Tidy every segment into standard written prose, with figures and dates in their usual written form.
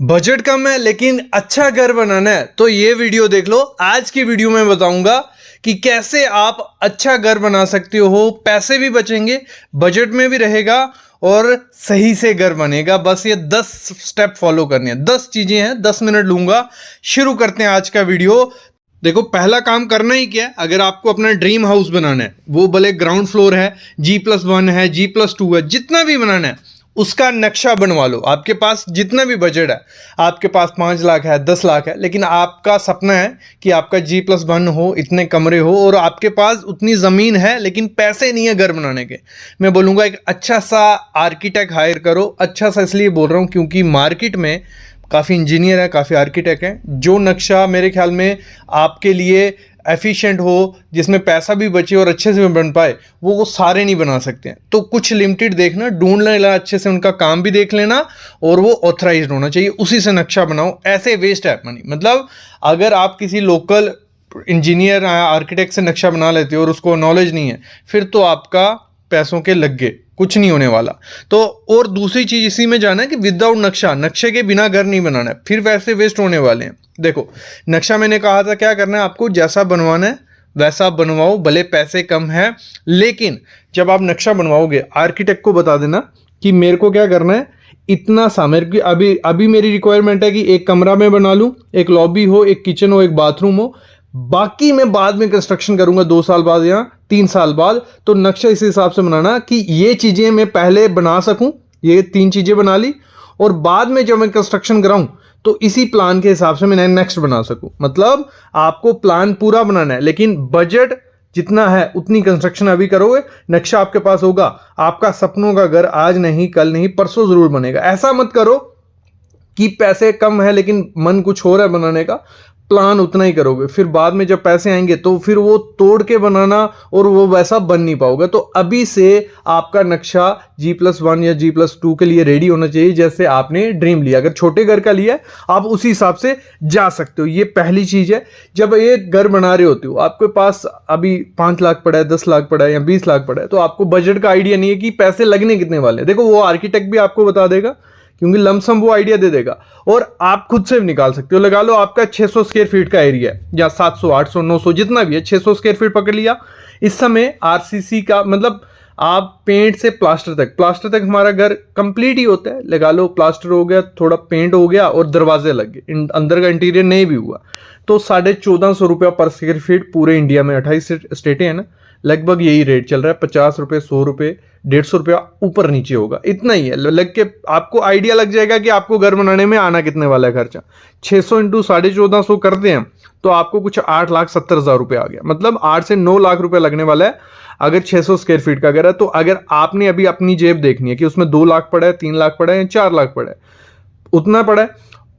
Budget कम है लेकिन अच्छा घर बनाना है तो ये वीडियो देख लो। आज की वीडियो में बताऊंगा कि कैसे आप अच्छा घर बना सकते हो, पैसे भी बचेंगे, बजट में भी रहेगा और सही से घर बनेगा। बस ये 10 स्टेप फॉलो करने हैं, 10 चीजें हैं, 10 मिनट लूंगा। शुरू करते हैं आज का वीडियो। देखो, पहला काम करना ही क्या है। अगर आपको अपना ड्रीम हाउस बनाना है, वो भले ग्राउंड फ्लोर है, G+1 है, G+2 है, जितना भी बनाना है उसका नक्शा बनवा लो। आपके पास जितना भी बजट है, आपके पास 5 लाख है, 10 लाख है, लेकिन आपका सपना है कि आपका G+1 हो, इतने कमरे हो और आपके पास उतनी ज़मीन है लेकिन पैसे नहीं है घर बनाने के। मैं बोलूँगा एक अच्छा सा आर्किटेक्ट हायर करो। अच्छा सा इसलिए बोल रहा हूँ क्योंकि मार्केट में काफ़ी इंजीनियर है, काफ़ी आर्किटेक्ट हैं। जो नक्शा मेरे ख्याल में आपके लिए एफिशिएंट हो, जिसमें पैसा भी बचे और अच्छे से बन पाए, वो सारे नहीं बना सकते हैं। तो कुछ लिमिटेड देखना, ढूंढ लेना, अच्छे से उनका काम भी देख लेना और वो ऑथराइज्ड होना चाहिए, उसी से नक्शा बनाओ। ऐसे वेस्ट है मनी। मतलब अगर आप किसी लोकल इंजीनियर आर्किटेक्ट से नक्शा बना लेते हो और उसको नॉलेज नहीं है, फिर तो आपका पैसों के लग गए, कुछ नहीं होने वाला। तो और दूसरी चीज इसी में जाना है कि विदाउट नक्शा, नक्शे के बिना घर नहीं बनाना है, फिर वैसे वेस्ट होने वाले हैं। देखो, नक्शा मैंने कहा था क्या करना है, आपको जैसा बनवाना है वैसा बनवाओ, भले पैसे कम है। लेकिन जब आप नक्शा बनवाओगे, आर्किटेक्ट को बता देना कि मेरे को क्या करना है, इतना सा मेरे की अभी मेरी रिक्वायरमेंट है कि एक कमरा में बना लूं, एक लॉबी हो, एक किचन हो, एक बाथरूम हो, बाकी मैं बाद में कंस्ट्रक्शन करूंगा 2 साल बाद या 3 साल बाद। तो नक्शा इस हिसाब से बनाना कि ये चीजें मैं पहले बना सकूं, ये 3 चीजें बना ली और बाद में जब मैं कंस्ट्रक्शन कराऊं तो इसी प्लान के हिसाब से मैं नेक्स्ट बना सकूं। मतलब आपको प्लान पूरा बनाना है लेकिन बजट जितना है उतनी कंस्ट्रक्शन अभी करोगे, नक्शा आपके पास होगा, आपका सपनों का घर आज नहीं कल नहीं परसों जरूर बनेगा। ऐसा मत करो कि पैसे कम है लेकिन मन कुछ हो रहा है बनाने का, प्लान उतना ही करोगे, फिर बाद में जब पैसे आएंगे तो फिर वो तोड़ के बनाना और वो वैसा बन नहीं पाओगे। तो अभी से आपका नक्शा G+1 या G+2 के लिए रेडी होना चाहिए, जैसे आपने ड्रीम लिया। अगर छोटे घर का लिया है, आप उसी हिसाब से जा सकते हो। ये पहली चीज है। जब ये घर बना रहे होते हो, आपके पास अभी 5 लाख पड़ा है, 10 लाख पड़ा है या 20 लाख पड़ा है, तो आपको बजट का आइडिया नहीं है कि पैसे लगने कितने वाले हैं। देखो, वो आर्किटेक्ट भी आपको बता देगा क्योंकि लमसम वो आइडिया दे देगा और आप खुद से भी निकाल सकते हो। लगा लो आपका 600 स्क्वायर फीट का एरिया है या 700, 800, 900 जितना भी है, 600 स्क्वायर फीट पकड़ लिया। इस समय आरसीसी का मतलब आप पेंट से प्लास्टर तक हमारा घर कंप्लीट ही होता है। लगा लो प्लास्टर हो गया, थोड़ा पेंट हो गया और दरवाजे लग गए, अंदर का इंटीरियर नहीं भी हुआ, तो 1450 रुपया पर स्क्वायर फीट पूरे इंडिया में 28 स्टेटें हैं ना, लगभग यही रेट चल रहा है। 50 रुपये, 100 रुपये, 150 रुपया ऊपर नीचे होगा, इतना ही है। लग के आपको आइडिया लग जाएगा कि आपको घर बनाने में आना कितने वाला है खर्चा। 600 इंटू 1450 करते हैं तो आपको कुछ 8,70,000 रुपये आ गया। मतलब 8 से 9 लाख रुपए लगने वाला है अगर 600 स्क्वायर फीट का घर है। तो अगर आपने अभी अपनी जेब देखनी है कि उसमें 2 लाख पड़ा है, 3 लाख पड़ा है या 4 लाख पड़ा है, उतना पड़ा है,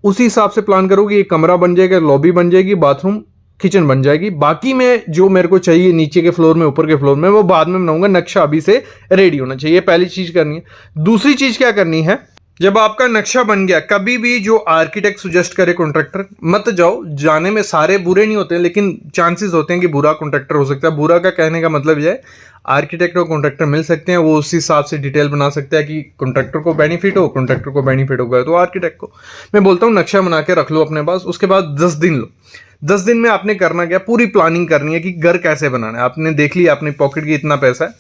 उसी हिसाब से प्लान करोगे। ये कमरा बन जाएगा, लॉबी बन जाएगी, बाथरूम किचन बन जाएगी। बाकी में जो मेरे को चाहिए नीचे के फ्लोर में, ऊपर के फ्लोर में, वो बाद में बनाऊंगा। नक्शा अभी से रेडी होना चाहिए, पहली चीज करनी है। दूसरी चीज क्या करनी है, जब आपका नक्शा बन गया, कभी भी जो आर्किटेक्ट सुजेस्ट करे कॉन्ट्रैक्टर, मत जाओ। जाने में सारे बुरे नहीं होते हैं लेकिन चांसेस होते हैं कि बुरा कॉन्ट्रैक्टर हो सकता है। बुरा का कहने का मतलब यह है, आर्किटेक्ट और कॉन्ट्रैक्टर मिल सकते हैं, वो उसी हिसाब से डिटेल बना सकता है कि कॉन्ट्रैक्टर को बेनिफिट हो, कॉन्ट्रैक्टर को बेनिफिट होगा तो आर्किटेक्ट को। मैं बोलता हूँ नक्शा बना के रख लो अपने पास, उसके बाद 10 दिन लो। 10 दिन में आपने करना क्या, पूरी प्लानिंग करनी है कि घर कैसे बनाना है। आपने देख लिया अपनी पॉकेट की इतना पैसा है,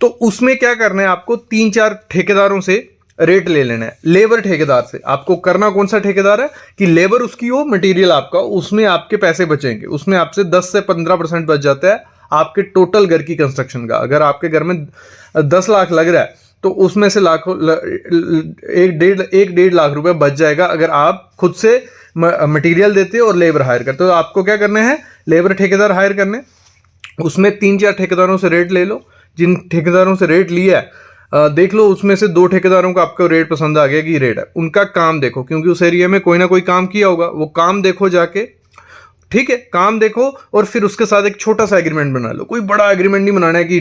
तो उसमें क्या करना है, आपको 3-4 ठेकेदारों से रेट ले लेना है। लेबर ठेकेदार से आपको करना कौन सा ठेकेदार है कि लेबर उसकी हो, मटेरियल आपका, उसमें आपके पैसे बचेंगे। उसमें आपसे 10 से 15% बच जाता है आपके टोटल घर की कंस्ट्रक्शन का। अगर आपके घर में 10 लाख लग रहा है तो उसमें से लाखों 1-1.5 लाख रुपए बच जाएगा अगर आप खुद से मटेरियल देते हो और लेबर हायर करते हो। तो आपको क्या करना है, लेबर ठेकेदार हायर करने, उसमें 3-4 ठेकेदारों से रेट ले लो। जिन ठेकेदारों से रेट लिया है देख लो, उसमें से 2 ठेकेदारों को आपको रेट पसंद आ गया कि रेट है, उनका काम देखो क्योंकि उस एरिया में कोई ना कोई काम किया होगा, वो काम देखो जाके, ठीक है, काम देखो और फिर उसके साथ एक छोटा सा एग्रीमेंट बना लो। कोई बड़ा एग्रीमेंट नहीं बनाना है कि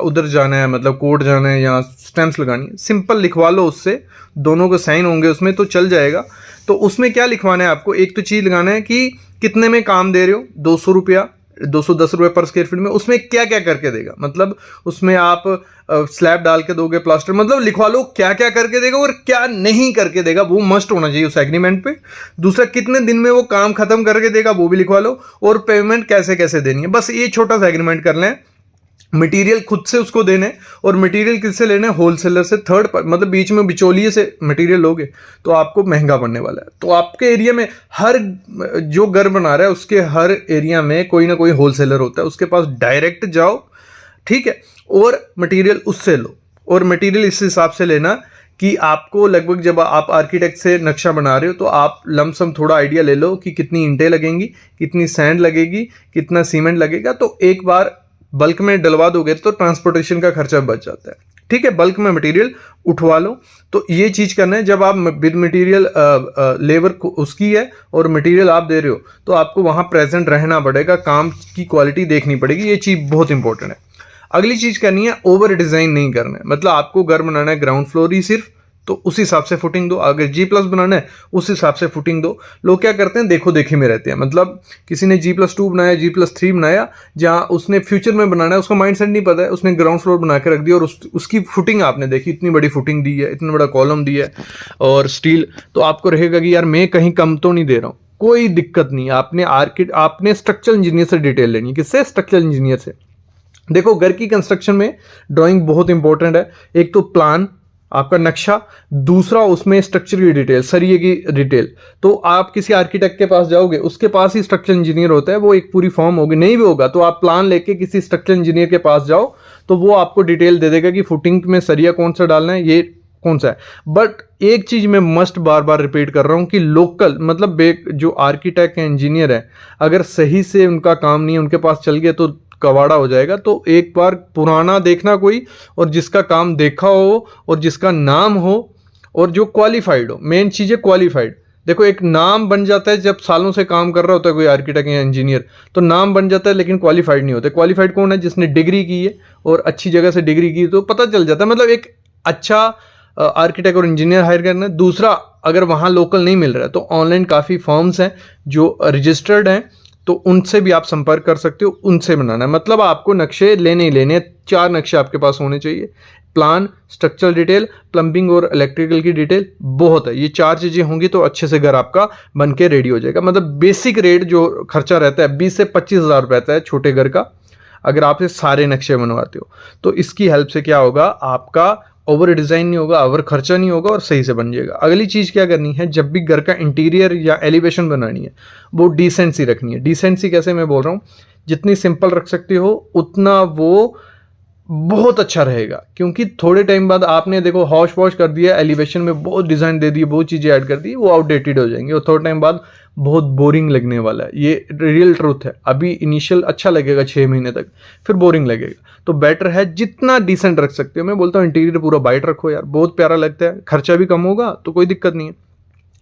उधर जाना है, मतलब कोर्ट जाना है या स्टैंप्स लगानी है। सिंपल लिखवा लो, उससे दोनों के साइन होंगे उसमें तो चल जाएगा। तो उसमें क्या लिखवाना है आपको, एक तो चीज़ लगाना है कि कितने में काम दे रहे हो, 200 रुपया 210 रुपये पर स्क्वायर फीट में, उसमें क्या क्या करके देगा, मतलब उसमें आप स्लैब डाल के दोगे, प्लास्टर, मतलब लिखवा लो क्या क्या करके देगा और क्या नहीं करके देगा, वो मस्ट होना चाहिए उस एग्रीमेंट पे। दूसरा, कितने दिन में वो काम खत्म करके देगा वो भी लिखवा लो, और पेमेंट कैसे कैसे देनी है, बस ये छोटा सा एग्रीमेंट कर लें। मटेरियल खुद से उसको देने, और मटेरियल किससे लेने, होलसेलर से, थर्ड मतलब बीच में बिचौलिए से मटेरियल लोगे तो आपको महंगा पड़ने वाला है। तो आपके एरिया में हर जो घर बना रहा है उसके हर एरिया में कोई ना कोई होलसेलर होता है, उसके पास डायरेक्ट जाओ, ठीक है, और मटेरियल उससे लो। और मटेरियल इस हिसाब से लेना कि आपको लगभग, जब आप आर्किटेक्ट से नक्शा बना रहे हो तो आप लमसम थोड़ा आइडिया ले लो कि कितनी ईंटें लगेंगी, कितनी सैंड लगेगी, कितना सीमेंट लगेगा। तो एक बार बल्क में डलवा दोगे तो ट्रांसपोर्टेशन का खर्चा बच जाता है, ठीक है। बल्क में मटेरियल उठवा लो। तो ये चीज करना है, जब आप विद मटेरियल लेबर उसकी है और मटेरियल आप दे रहे हो तो आपको वहां प्रेजेंट रहना पड़ेगा, काम की क्वालिटी देखनी पड़ेगी, ये चीज बहुत इंपॉर्टेंट है। अगली चीज करनी है, ओवर डिजाइन नहीं करना है, मतलब आपको घर बनाना है ग्राउंड फ्लोर ही सिर्फ, तो उस हिसाब से फुटिंग दो। अगर G+ बनाना है उस हिसाब से फुटिंग दो। लोग क्या करते हैं, देखो देखी में रहते हैं, मतलब किसी ने G+2 बनाया, G+3 बनाया, जहां उसने फ्यूचर में बनाना है, उसका माइंडसेट नहीं पता है, उसने ग्राउंड फ्लोर बना के रख दिया, और उसकी फुटिंग आपने देखी, इतनी बड़ी फुटिंग दी है, इतना बड़ा कॉलम दिया है और स्टील, तो आपको रहेगा कि यार मैं कहीं कम तो नहीं दे रहा हूँ। कोई दिक्कत नहीं, आपने स्ट्रक्चरल इंजीनियर से डिटेल लेनी है। किससे? स्ट्रक्चरल इंजीनियर से। देखो, घर की कंस्ट्रक्शन में ड्राइंग बहुत इंपॉर्टेंट है। एक तो प्लान, आपका नक्शा, दूसरा उसमें स्ट्रक्चर की डिटेल, सरिये की डिटेल। तो आप किसी आर्किटेक्ट के पास जाओगे, उसके पास ही स्ट्रक्चर इंजीनियर होता है, वो एक पूरी फॉर्म होगी, नहीं भी होगा तो आप प्लान लेके किसी स्ट्रक्चर इंजीनियर के पास जाओ तो वो आपको डिटेल दे देगा कि फुटिंग में सरिया कौन सा डालना है, ये कौन सा है। बट एक चीज मैं मस्ट बार बार रिपीट कर रहा हूं कि लोकल, मतलब जो आर्किटेक्ट है, इंजीनियर है, अगर सही से उनका काम नहीं है, उनके पास चल गए तो कवाड़ा हो जाएगा। तो एक बार पुराना देखना कोई, और जिसका काम देखा हो और जिसका नाम हो और जो क्वालिफाइड हो। मेन चीज है क्वालिफाइड। देखो, एक नाम बन जाता है जब सालों से काम कर रहा होता है कोई आर्किटेक्ट या इंजीनियर, तो नाम बन जाता है लेकिन क्वालिफाइड नहीं होता। क्वालिफाइड कौन है? जिसने डिग्री की है और अच्छी जगह से डिग्री की, तो पता चल जाता है। मतलब एक अच्छा आर्किटेक्ट और इंजीनियर हायर करना है। दूसरा, अगर वहाँ लोकल नहीं मिल रहा है तो ऑनलाइन काफ़ी फॉर्म्स हैं जो रजिस्टर्ड हैं, तो उनसे भी आप संपर्क कर सकते हो, उनसे बनाना है। मतलब आपको नक्शे लेने ही लेने, 4 नक्शे आपके पास होने चाहिए, प्लान, स्ट्रक्चरल डिटेल, प्लम्बिंग और इलेक्ट्रिकल की डिटेल, बहुत है। ये 4 चीज़ें होंगी तो अच्छे से घर आपका बन के रेडी हो जाएगा। मतलब बेसिक रेट जो खर्चा रहता है 20 से 25 हज़ार रहता है छोटे घर का, अगर आप ये सारे नक्शे बनवाते हो। तो इसकी हेल्प से क्या होगा, आपका ओवर डिज़ाइन नहीं होगा, ओवर खर्चा नहीं होगा और सही से बन जाएगा। अगली चीज़ क्या करनी है, जब भी घर का इंटीरियर या एलिवेशन बनानी है वो डिसेंसी रखनी है। डिसेंसी कैसे मैं बोल रहा हूँ, जितनी सिंपल रख सकते हो उतना वो बहुत अच्छा रहेगा। क्योंकि थोड़े टाइम बाद आपने देखो हॉश वॉश कर दिया, एलिवेशन में बहुत डिज़ाइन दे दिए, बहुत चीज़ें ऐड कर दी, वो आउटडेटेड हो जाएंगे और थोड़े टाइम बाद बहुत बोरिंग लगने वाला है। ये रियल ट्रूथ है। अभी इनिशियल अच्छा लगेगा 6 महीने तक, फिर बोरिंग लगेगा। तो बेटर है जितना डिसेंट रख सकते हो। मैं बोलता हूँ इंटीरियर पूरा वाइट रखो यार, बहुत प्यारा लगता है, खर्चा भी कम होगा तो कोई दिक्कत नहीं है।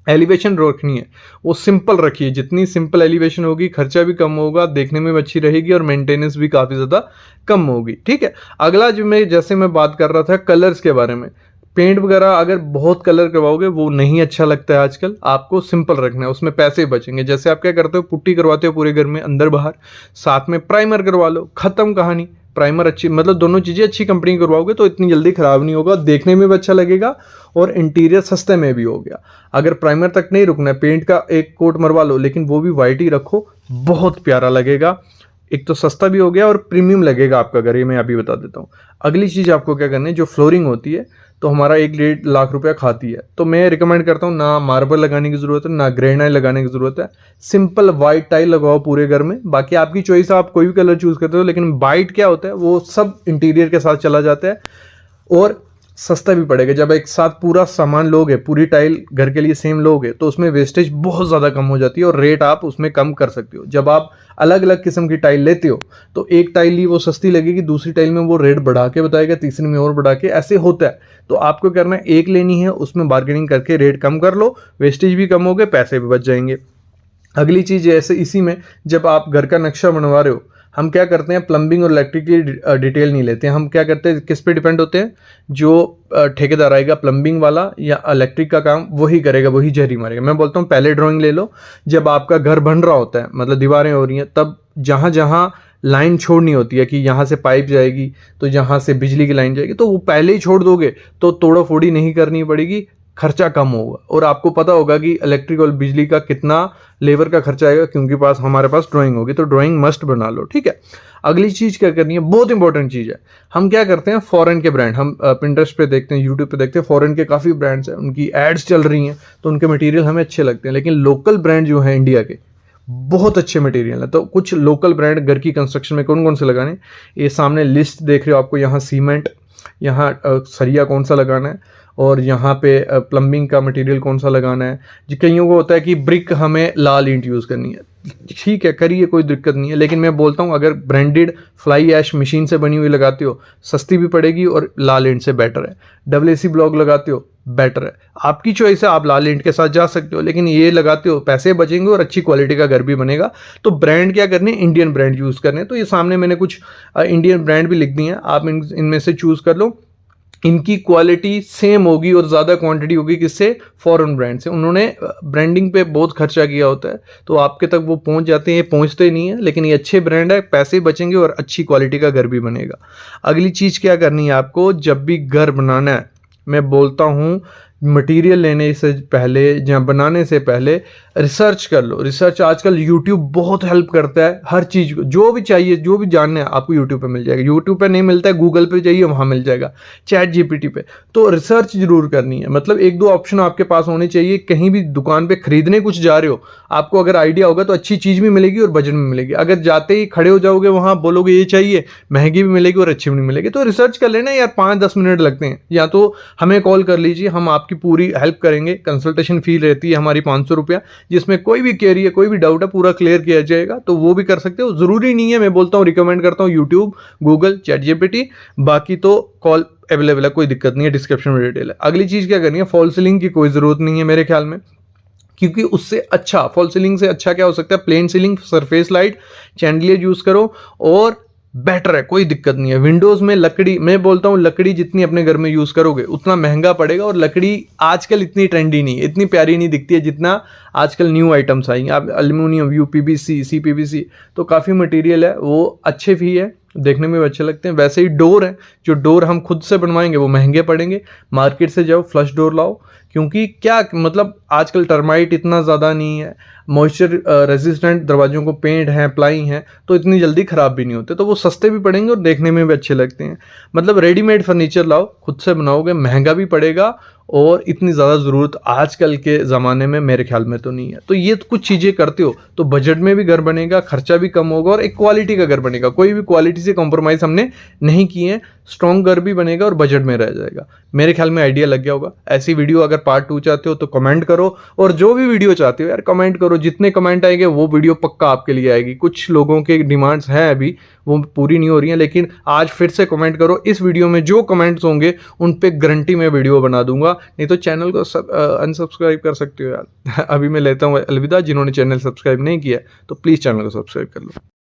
एलिवेशन रखनी है वो सिंपल रखिए, जितनी सिंपल एलिवेशन होगी खर्चा भी कम होगा, देखने में भी अच्छी रहेगी और मेंटेनेंस भी काफ़ी ज़्यादा कम होगी, ठीक है। अगला जो जैसे मैं बात कर रहा था कलर्स के बारे में, पेंट वगैरह अगर बहुत कलर करवाओगे वो नहीं अच्छा लगता है आजकल। आपको सिंपल रखना है, उसमें पैसे बचेंगे। जैसे आप क्या करते हो, पुट्टी करवाते हो पूरे घर में अंदर बाहर, साथ में प्राइमर करवा लो, खत्म कहानी। प्राइमर अच्छी, मतलब दोनों चीज़ें अच्छी कंपनी करवाओगे तो इतनी जल्दी ख़राब नहीं होगा, देखने में भी अच्छा लगेगा और इंटीरियर सस्ते में भी हो गया। अगर प्राइमर तक नहीं रुकना है, पेंट का एक कोट मरवा लो, लेकिन वो भी वाइट ही रखो, बहुत प्यारा लगेगा। एक तो सस्ता भी हो गया और प्रीमियम लगेगा आपका घर, ये मैं अभी बता देता हूँ। अगली चीज़ आपको क्या करनी है, जो फ्लोरिंग होती है तो हमारा 1-1.5 लाख रुपया खाती है। तो मैं रिकमेंड करता हूँ ना मार्बल लगाने की ज़रूरत है ना ग्रेनाइट लगाने की ज़रूरत है, सिंपल वाइट टाइल लगवाओ पूरे घर में। बाकी आपकी चॉइस है, आप कोई भी कलर चूज़ करते हो, लेकिन वाइट क्या होता है वो सब इंटीरियर के साथ चला जाता है और सस्ता भी पड़ेगा। जब एक साथ पूरा सामान लोगे, पूरी टाइल घर के लिए सेम लोगे, तो उसमें वेस्टेज बहुत ज़्यादा कम हो जाती है और रेट आप उसमें कम कर सकते हो। जब आप अलग अलग किस्म की टाइल लेते हो तो एक टाइल ही वो सस्ती लगेगी, दूसरी टाइल में वो रेट बढ़ा के बताएगा, तीसरी में और बढ़ा के, ऐसे होता है। तो आपको करना है, एक लेनी है उसमें बार्गेनिंग करके रेट कम कर लो, वेस्टेज भी कम हो गए, पैसे भी बच जाएंगे। अगली चीज़ ऐसे इसी में, जब आप घर का नक्शा बनवा रहे हो, हम क्या करते हैं, प्लम्बिंग और इलेक्ट्रिक की डिटेल नहीं लेते हैं। हम क्या करते हैं, किस पे डिपेंड होते हैं, जो ठेकेदार आएगा प्लम्बिंग वाला या इलेक्ट्रिक का काम वही करेगा, वही जहरी मारेगा। मैं बोलता हूँ पहले ड्राइंग ले लो, जब आपका घर बन रहा होता है, मतलब दीवारें हो रही हैं, तब जहाँ जहाँ लाइन छोड़नी होती है कि यहाँ से पाइप जाएगी तो यहाँ से बिजली की लाइन जाएगी, तो वो पहले ही छोड़ दोगे तो तोड़ा फोड़ी नहीं करनी पड़ेगी, खर्चा कम होगा। और आपको पता होगा कि इलेक्ट्रिक और बिजली का कितना लेबर का खर्चा आएगा, क्योंकि हमारे पास ड्राइंग होगी, तो ड्राइंग मस्ट बना लो, ठीक है। अगली चीज़ क्या करनी है, बहुत इंपॉर्टेंट चीज़ है, हम क्या करते हैं, फॉरेन के ब्रांड हम पिंटरेस्ट पे देखते हैं, यूट्यूब पे देखते हैं, फॉरेन के काफ़ी ब्रांड्स हैं, उनकी एड्स चल रही हैं, तो उनके मटेरियल हमें अच्छे लगते हैं। लेकिन लोकल ब्रांड जो है इंडिया के, बहुत अच्छे मटेरियल है। तो कुछ लोकल ब्रांड घर की कंस्ट्रक्शन में कौन कौन से लगाने, ये सामने लिस्ट देख रहे हो आपको, यहाँ सीमेंट, यहाँ सरिया कौन सा लगाना है, और यहाँ पे प्लम्बिंग का मटेरियल कौन सा लगाना है। जी कईयों को होता है कि ब्रिक हमें लाल ईंट यूज़ करनी है, ठीक है करिए, कोई दिक्कत नहीं है। लेकिन मैं बोलता हूँ अगर ब्रांडेड फ्लाई ऐश मशीन से बनी हुई लगाते हो, सस्ती भी पड़ेगी और लाल ईंट से बेटर है। WC ब्लॉक लगाते हो, बेटर है, आपकी चॉइस है, आप लाल ईंट के साथ जा सकते हो। लेकिन ये लगाते हो, पैसे बचेंगे और अच्छी क्वालिटी का घर भी बनेगा। तो ब्रांड क्या करने, इंडियन ब्रांड यूज़ करने। तो ये सामने मैंने कुछ इंडियन ब्रांड भी लिख दी हैं, आप इनमें से चूज़ कर लो। इनकी क्वालिटी सेम होगी और ज़्यादा क्वांटिटी होगी किससे, फॉरेन ब्रांड से। उन्होंने ब्रांडिंग पे बहुत खर्चा किया होता है, तो आपके तक वो पहुंच जाते हैं, ये पहुंचते नहीं है। लेकिन ये अच्छे ब्रांड है, पैसे बचेंगे और अच्छी क्वालिटी का घर भी बनेगा। अगली चीज़ क्या करनी है आपको, जब भी घर बनाना है, मैं बोलता हूँ मटेरियल लेने से पहले या बनाने से पहले रिसर्च कर लो। रिसर्च आजकल यूट्यूब बहुत हेल्प करता है, हर चीज़ को जो भी चाहिए, जो भी जानना है आपको यूट्यूब पे मिल जाएगा। यूट्यूब पे नहीं मिलता है, गूगल पे जाइए, वहाँ मिल जाएगा, चैट GPT पे। तो रिसर्च जरूर करनी है, मतलब एक दो ऑप्शन आपके पास होने चाहिए। कहीं भी दुकान पे खरीदने कुछ जा रहे हो, आपको अगर आइडिया होगा तो अच्छी चीज़ भी मिलेगी और बजट में मिलेगी। अगर जाते ही खड़े हो जाओगे वहाँ, बोलोगे ये चाहिए, महंगी भी मिलेगी और अच्छी भी नहीं मिलेगी। तो रिसर्च कर लेना यार, 5-10 मिनट लगते हैं, या तो हमें कॉल कर लीजिए, हम आपकी पूरी हेल्प करेंगे। कंसल्टेशन फी रहती है हमारी 500 रुपया, जिसमें कोई भी क्वेरी है, कोई भी डाउट है, पूरा क्लियर किया जाएगा। तो वो भी कर सकते हो, जरूरी नहीं है। मैं बोलता हूँ, रिकमेंड करता हूँ यूट्यूब, गूगल, चैट GPT। बाकी तो कॉल अवेलेबल है, कोई दिक्कत नहीं है, डिस्क्रिप्शन में डिटेल है। अगली चीज क्या करनी है, फॉल सीलिंग की कोई जरूरत नहीं है मेरे ख्याल में, क्योंकि उससे अच्छा, फॉल सीलिंग से अच्छा क्या हो सकता है, plain ceiling, surface light, chandelier use करो और बेटर है, कोई दिक्कत नहीं है। विंडोज में लकड़ी, मैं बोलता हूँ लकड़ी जितनी अपने घर में यूज करोगे उतना महंगा पड़ेगा, और लकड़ी आजकल इतनी ट्रेंडी नहीं है, इतनी प्यारी नहीं दिखती है जितना आजकल न्यू आइटम्स आई हैं। आप एल्यूमिनियम, UPVC, CPVC, तो काफ़ी मटेरियल है, वो अच्छे भी है, देखने में भी अच्छे लगते हैं। वैसे ही डोर है, जो डोर हम खुद से बनवाएंगे वो महंगे पड़ेंगे। मार्केट से जाओ, फ्लश डोर लाओ, क्योंकि क्या मतलब आजकल टर्माइट इतना ज़्यादा नहीं है, मॉइस्चर रेजिस्टेंट दरवाजों को पेंट है, प्लाई है, तो इतनी जल्दी ख़राब भी नहीं होते, तो वो सस्ते भी पड़ेंगे और देखने में भी अच्छे लगते हैं। मतलब रेडीमेड फर्नीचर लाओ, खुद से बनाओगे, महंगा भी पड़ेगा और इतनी ज़्यादा ज़रूरत आजकल के ज़माने में मेरे ख्याल में तो नहीं है। तो ये कुछ चीज़ें करते हो तो बजट में भी घर बनेगा, खर्चा भी कम होगा और एक क्वालिटी का घर बनेगा। कोई भी क्वालिटी से कॉम्प्रोमाइज़ हमने नहीं किए हैं, स्ट्रॉन्ग घर भी बनेगा और बजट में रह जाएगा। मेरे ख्याल में आइडिया लग गया होगा। ऐसी वीडियो अगर पार्ट 2 चाहते हो तो कमेंट करो, और जो भी वीडियो चाहते हो यार कमेंट करो, जितने कमेंट आएंगे वो वीडियो पक्का आपके लिए आएगी। कुछ लोगों के डिमांड्स हैं अभी, वो पूरी नहीं हो रही हैं, लेकिन आज फिर से कमेंट करो। इस वीडियो में जो कमेंट्स होंगे उन पे गारंटी मैं वीडियो बना दूंगा, नहीं तो चैनल को अनसब्सक्राइब कर सकते हो यार। अभी मैं लेता हूँ अलविदा। जिन्होंने चैनल सब्सक्राइब नहीं किया तो प्लीज़ चैनल को सब्सक्राइब कर लो।